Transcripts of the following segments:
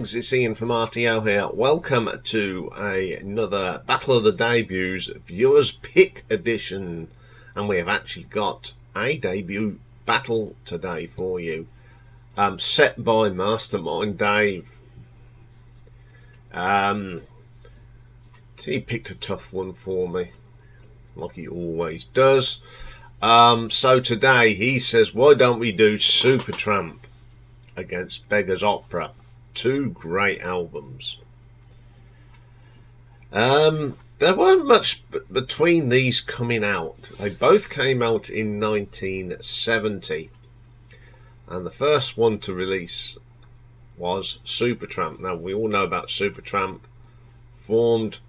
Beggs, it's Ian from RTO here. Welcome to another Battle of the Debuts Viewers Pick Edition. And we have actually got a debut battle today for you. Set by Mastermind Dave. He picked a tough one for me, like he always does. So today he says, why don't we do Supertramp against Beggars Opera? Two great albums. There weren't much between these coming out. They both came out in 1970, and the first one to release was Supertramp. Now we all know about Supertramp, formed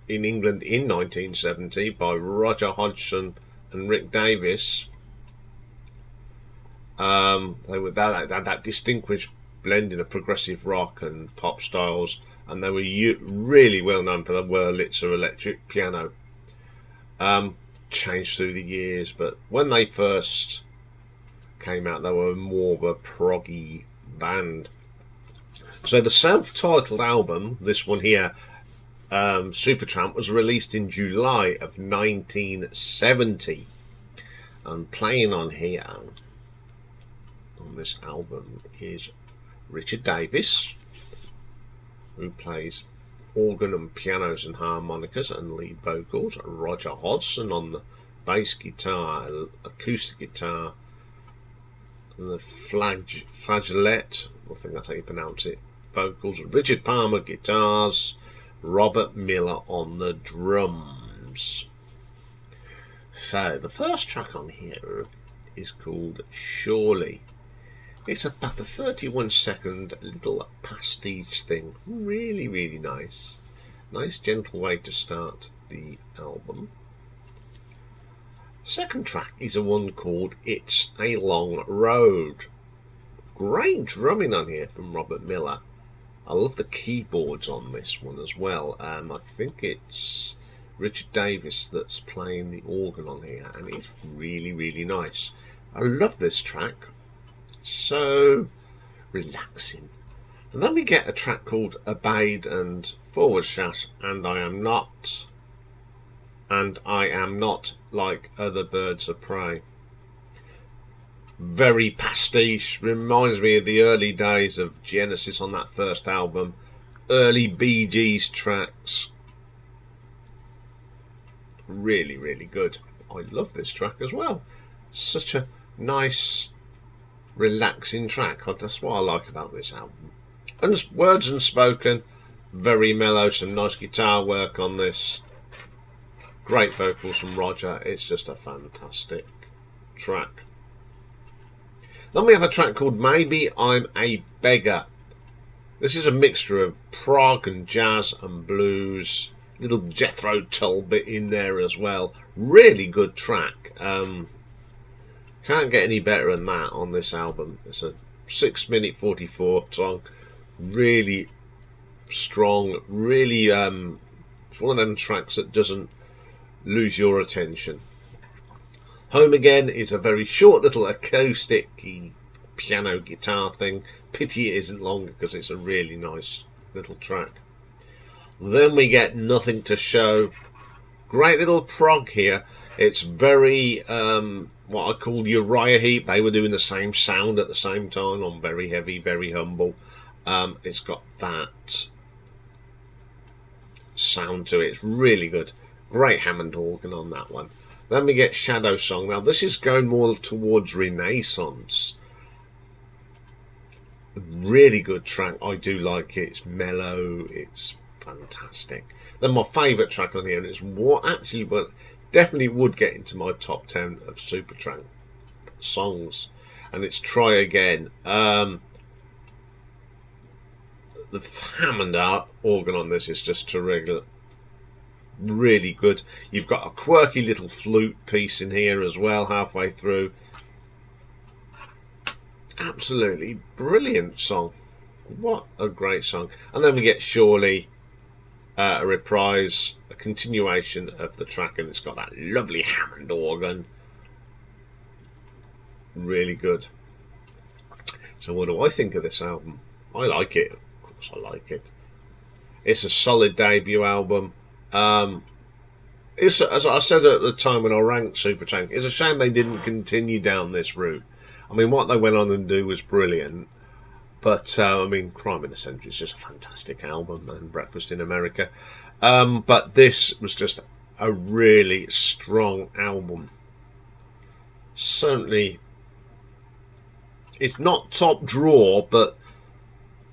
in England in 1970 by Roger Hodgson and Rick Davies. They were that distinguished blending of progressive rock and pop styles, and they were really well known for the Wurlitzer electric piano. Changed through the years, but when they first came out, they were more of a proggy band. So the self-titled album, this one here, Supertramp, was released in July of 1970, and playing on here on this album is Richard Davies, who plays organ and pianos and harmonicas and lead vocals. Roger Hodgson on the bass guitar, acoustic guitar, and the flageolet, I think that's how you pronounce it, vocals. Richard Palmer guitars, Robert Miller on the drums. So the first track on here is called Surely. It's about a 31-second little pastiche thing. Really, really nice. Nice, gentle way to start the album. Second track is a one called It's a Long Road. Great drumming on here from Robert Miller. I love the keyboards on this one as well. I think it's Richard Davies that's playing the organ on here, and it's really, really nice. I love this track. So relaxing. And then we get a track called Aubade and / and I am not like other birds of prey. Very pastiche, reminds me of the early days of Genesis on that first album, early Bee Gees tracks. Really, really good. I love this track as well. Such a nice, relaxing track. That's what I like about this album. And words Unspoken, very mellow, some nice guitar work on this, great vocals from Roger. It's just a fantastic track. Then we have a track called Maybe I'm a Beggar. This is a mixture of prog and jazz and blues, little Jethro Tull bit in there as well. Really good track. Can't get any better than that on this album. It's a 6-minute 44 song. Really strong. Really, it's one of them tracks that doesn't lose your attention. Home Again is a very short little acoustic piano guitar thing. Pity it isn't longer because it's a really nice little track. Then we get Nothing to Show. Great little prog here. It's very what I call Uriah Heep. They were doing the same sound at the same time on Very Heavy, Very Humble. It's got that sound to it. It's really good. Great Hammond organ on that one. Then we get Shadow Song. Now this is going more towards Renaissance. Really good track. I do like it. It's mellow. It's fantastic. Then my favourite track on here is what actually, but definitely would get into my top 10 of Supertramp songs, and it's Try Again. The Hammond organ on this is just terrific. Really good. You've got a quirky little flute piece in here as well halfway through. Absolutely brilliant song. What a great song. And then we get Surely, a reprise, a continuation of the track, and it's got that lovely Hammond organ. Really good. So what do I think of this album? I like it. course I like it. It's a solid debut album. It's, as I said at the time when I ranked Supertramp, it's a shame they didn't continue down this route. I mean, what they went on and do was brilliant. But, I mean, Crime in the Century is just a fantastic album, and Breakfast in America. But this was just a really strong album. Certainly, it's not top drawer, but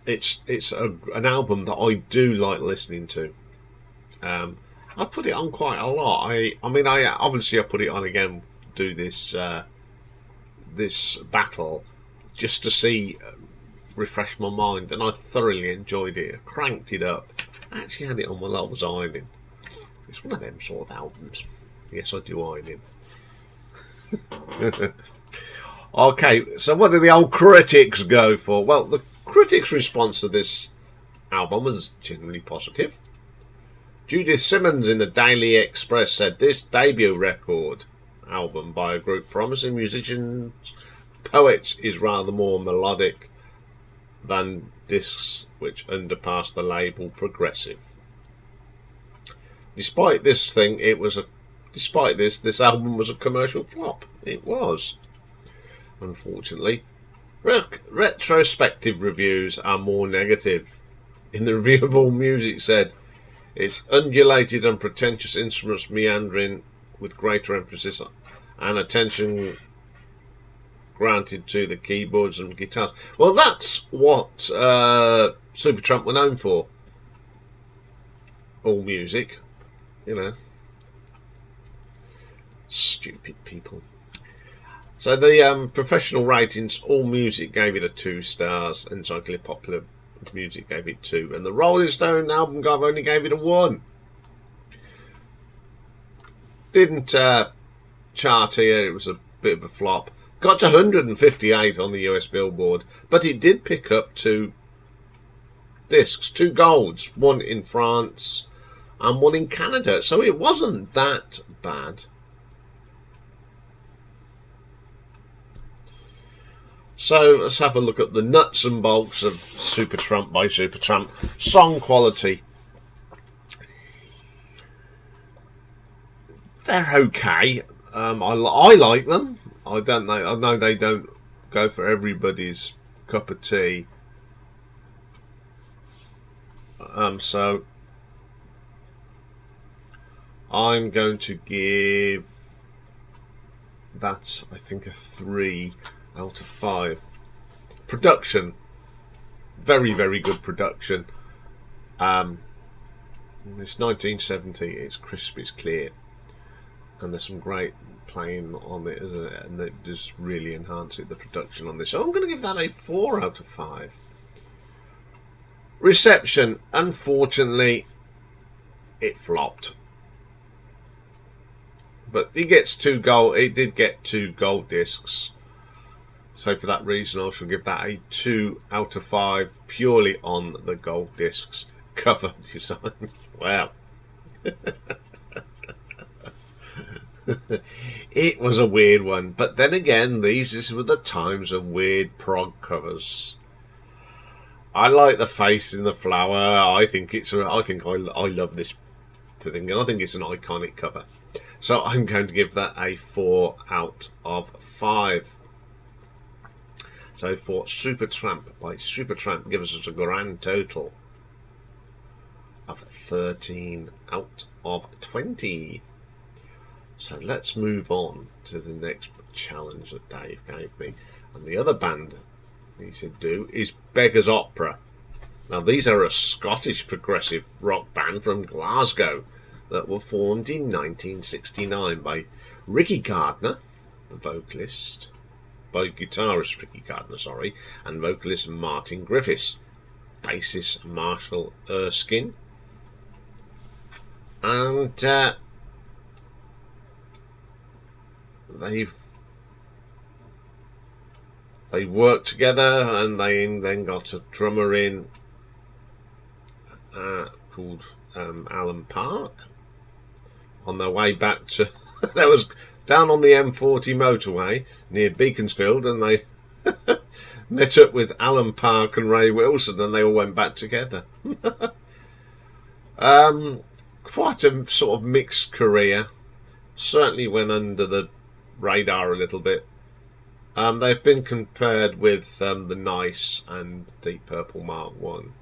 it's an album that I do like listening to. I put it on quite a lot. I obviously I put it on again, do this this battle, just to see, refresh my mind, and I thoroughly enjoyed it. I cranked it up. I actually had it on while I was ironing. It's one of them sort of albums. Yes, I do ironing. Okay, so what do the old critics go for? Well, the critics' response to this album was generally positive. Judith Simmons in the Daily Express said this debut record album by a group promising musicians, poets is rather more melodic than discs which underpass the label progressive. Despite this, this album was a commercial flop. It was, unfortunately. Retrospective reviews are more negative. In the review of AllMusic said, it's undulated and pretentious instruments meandering with greater emphasis and attention granted to the keyboards and guitars. Well, that's what Supertramp were known for. AllMusic, you know. Stupid people. So the professional ratings, AllMusic gave it a 2 stars, Encyclopedia Popular Music gave it 2, and the Rolling Stone album guide only gave it a 1. Didn't chart here, it was a bit of a flop. Got to 158 on the US Billboard, but it did pick up 2 discs, 2 golds, 1 in France and 1 in Canada, so it wasn't that bad. So let's have a look at the nuts and bolts of Supertramp by Supertramp. Song quality. They're okay. I like them. I know they don't go for everybody's cup of tea. So I'm going to give that, I think, a 3 out of 5. Production, very, very good production. It's 1970, it's crisp, it's clear, and there's some great playing on it, isn't it? And it just really enhances the production on this. So I'm going to give that a 4 out of 5. Reception, unfortunately, it flopped. But it did get 2 gold discs. So for that reason, I shall give that a 2 out of 5, purely on the gold discs. Cover design. Wow. It was a weird one. But then again, these were the times of weird prog covers. I like the face in the flower. I love this thing, and I think it's an iconic cover. So I'm going to give that a 4 out of 5. So for Supertramp by Supertramp gives us a grand total of 13 out of 20. So let's move on to the next challenge that Dave gave me. And the other band he said do is Beggars Opera. Now these are a Scottish progressive rock band from Glasgow that were formed in 1969 by Ricky Gardner, the vocalist, by guitarist Ricky Gardner, and vocalist Martin Griffiths, bassist Marshall Erskine, and they worked together, and they then got a drummer in called Alan Park. On their way back to that was down on the M40 motorway near Beaconsfield, and met up with Alan Park and Ray Wilson, and they all went back together. Quite a sort of mixed career. Certainly went under the radar a little bit. They've been compared with the Nice and Deep Purple Mark 1.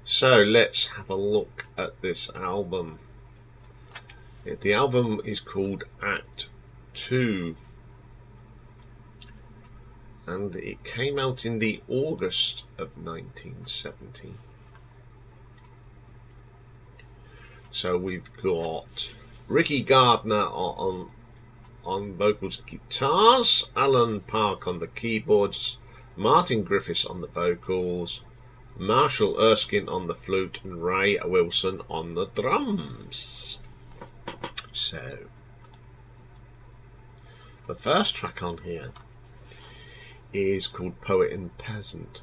So let's have a look at this album. The album is called Act 2, and it came out in the August of 1970. So we've got Ricky Gardner on vocals and guitars, Alan Park on the keyboards, Martin Griffiths on the vocals, Marshall Erskine on the flute, and Ray Wilson on the drums. So, the first track on here is called Poet and Peasant.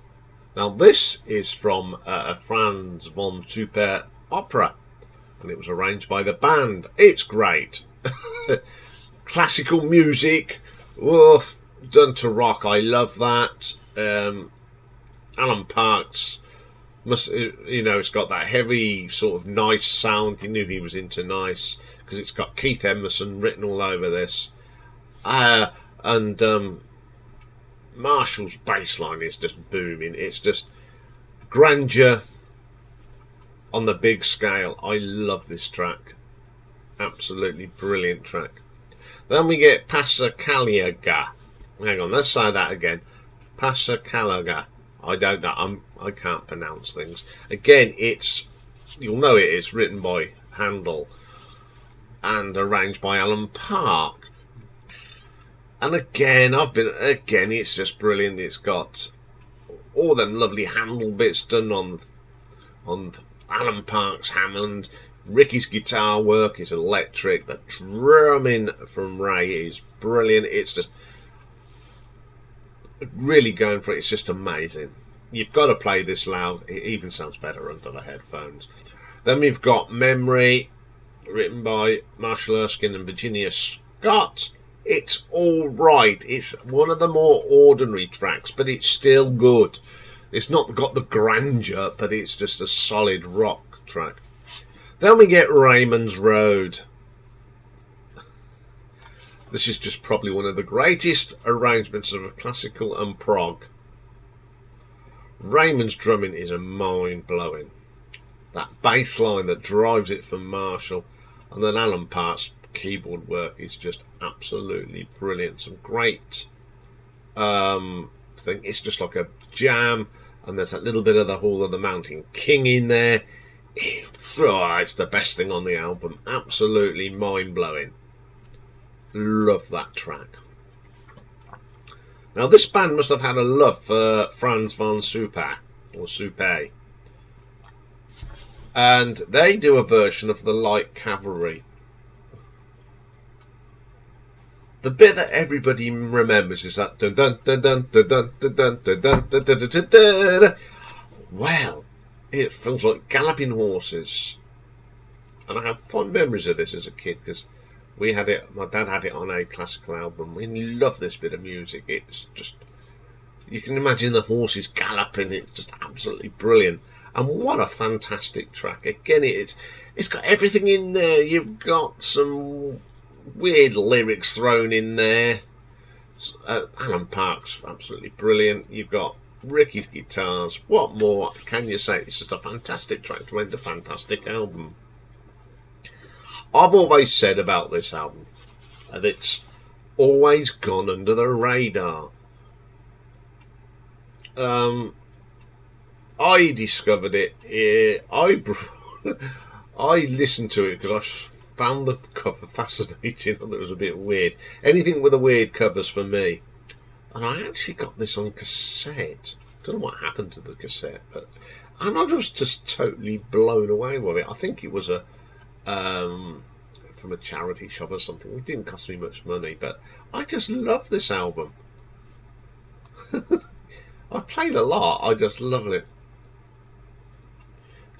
Now this is from a Franz von Super opera, and it was arranged by the band. It's great. Classical music, done to rock. I love that. Alan Parks it's got that heavy sort of Nice sound. You knew he was into Nice because it's got Keith Emerson written all over this, and Marshall's bass line is just booming. It's just grandeur on the big scale. I love this track. Absolutely brilliant track. Then we get Passacaglia. Hang on, let's say that again. Passacaglia. I don't know. I can't pronounce things. Again, you'll know it is written by Handel and arranged by Alan Park. And again, it's just brilliant. It's got all them lovely Handel bits done on Alan Park's Hammond. Ricky's guitar work is electric. The drumming from Ray is brilliant. It's just really going for it. It's just amazing. You've got to play this loud. It even sounds better under the headphones. Then we've got Memory, written by Marshall Erskine and Virginia Scott. It's all right. It's one of the more ordinary tracks, but it's still good. It's not got the grandeur, but it's just a solid rock track. Then we get Raymond's Road. This is just probably one of the greatest arrangements of a classical and prog. Raymond's drumming is a mind-blowing. That bass line that drives it from Marshall, and then Alan Park's keyboard work is just absolutely brilliant. Some great thing. It's just like a jam, and there's that little bit of the Hall of the Mountain King in there. It's the best thing on the album. Absolutely mind-blowing. Love that track. Now this band must have had a love for Franz von Super, or Super, and they do a version of the Light Cavalry. The bit that everybody remembers is that dun dun dun dun dun dun dun dun dun dun dun dun. Well, it feels like galloping horses, and I have fond memories of this as a kid because we had it. My dad had it on a classical album. We loved this bit of music. It's just, you can imagine the horses galloping. It's just absolutely brilliant. And what a fantastic track! Again, it's got everything in there. You've got some weird lyrics thrown in there. Alan Park's absolutely brilliant. You've got Ricky's guitars. What more can you say? It's just a fantastic track to end a fantastic album. I've always said about this album that it's always gone under the radar. I discovered it. I listened to it because I found the cover fascinating. I thought it was a bit weird. Anything with a weird cover's for me. And I actually got this on cassette. Don't know what happened to the cassette, and I was just totally blown away with it. I think it was from a charity shop or something. It didn't cost me much money, but I just love this album. I played a lot. I just love it.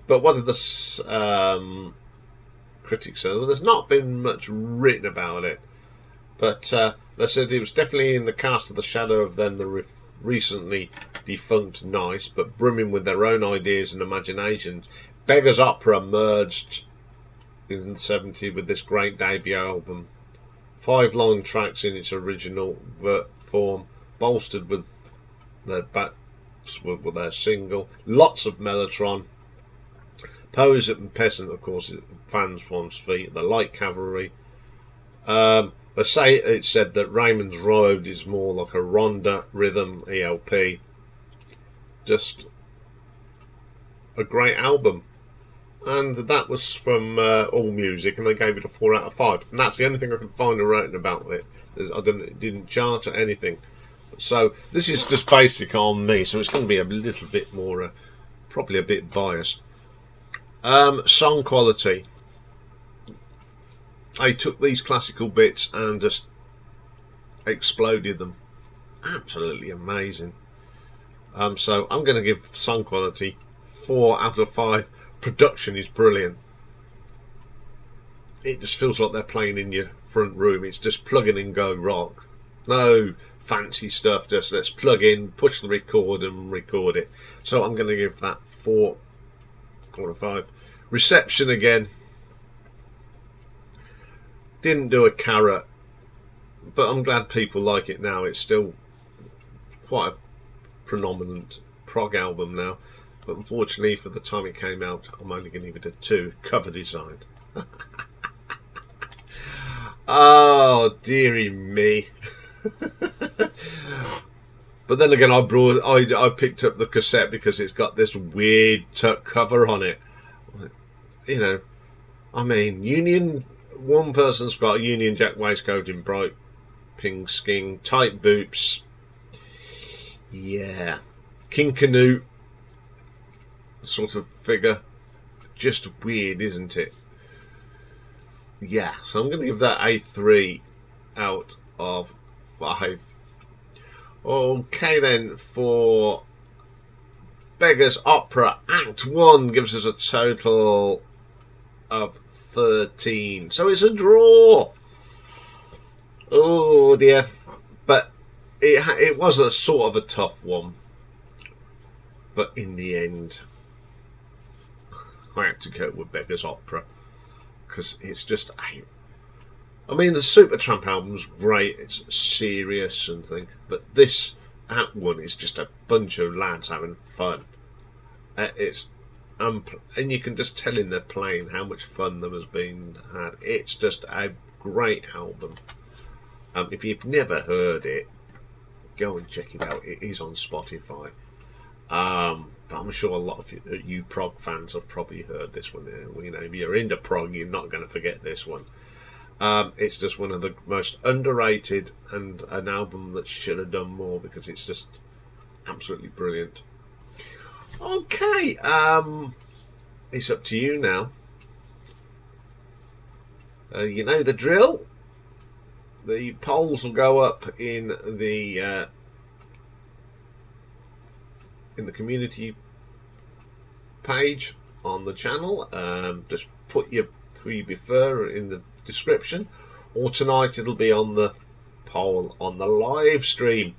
But what did the critics say? Well, there's not been much written about it. But they said it was definitely in the cast of the shadow of then the recently defunct Nice, but brimming with their own ideas and imaginations. Beggars Opera merged in the 70s with this great debut album. 5 long tracks in its original form, bolstered with their with their single. Lots of Mellotron. Peasant and Peasant, of course, fans from feet. They like Cavalry. They say it said that Raymond's Road is more like a ronda rhythm ELP. Just a great album. And that was from All Music, and they gave it a 4 out of 5. And that's the only thing I could find written about it. It didn't chart or anything. So this is just basic on me, so it's going to be a little bit more, probably a bit biased. Song quality. I took these classical bits and just exploded them. Absolutely amazing. So I'm going to give song quality 4 out of 5. Production is brilliant. It just feels like they're playing in your front room. It's just plug in and go rock. No fancy stuff, just let's plug in, push the record and record it. So I'm going to give that 4 out of 5. Reception again. Didn't do a carrot, but I'm glad people like it now. It's still quite a predominant prog album now, but unfortunately for the time it came out, I'm only going to give it a 2. Cover design. Oh dearie me. But then again, I picked up the cassette because it's got this weird tuck cover on it. You know, I mean, one person's got a Union Jack waistcoat in bright pink skin, tight boots. Yeah, King Canute sort of figure. Just weird, isn't it? Yeah, so I'm going to give that a 3 out of 5. Okay then, for Beggars Opera Act 1 gives us a total of 13. So it's a draw. Oh dear. But it was a sort of a tough one. But in the end, I had to go with Beggars Opera. Because it's just... I mean, the Supertramp album's great. It's serious and things. But this Act 1 is just a bunch of lads having fun. And you can just tell in their playing how much fun there has been had. It's just a great album. If you've never heard it, go and check it out. It is on Spotify. But I'm sure a lot of you prog fans have probably heard this one. You know, if you're into prog, you're not going to forget this one. It's just one of the most underrated and an album that should have done more because it's just absolutely brilliant. Okay, it's up to you now. You know the drill. The polls will go up in the community page on the channel. Just put who you prefer in the description, or tonight it'll be on the poll on the live stream.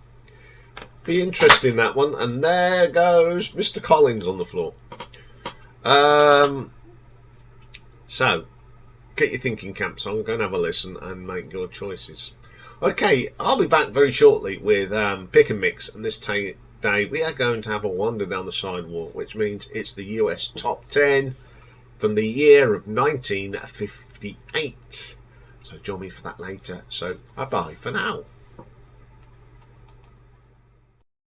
Be interesting, that one. And there goes Mr. Collins on the floor. So get your thinking caps on, go and have a listen and make your choices. Okay, I'll be back very shortly with Pick and Mix, and this day we are going to have a wander down the sidewalk, which means it's the US Top 10 from the year of 1958. So join me for that later. So bye bye for now.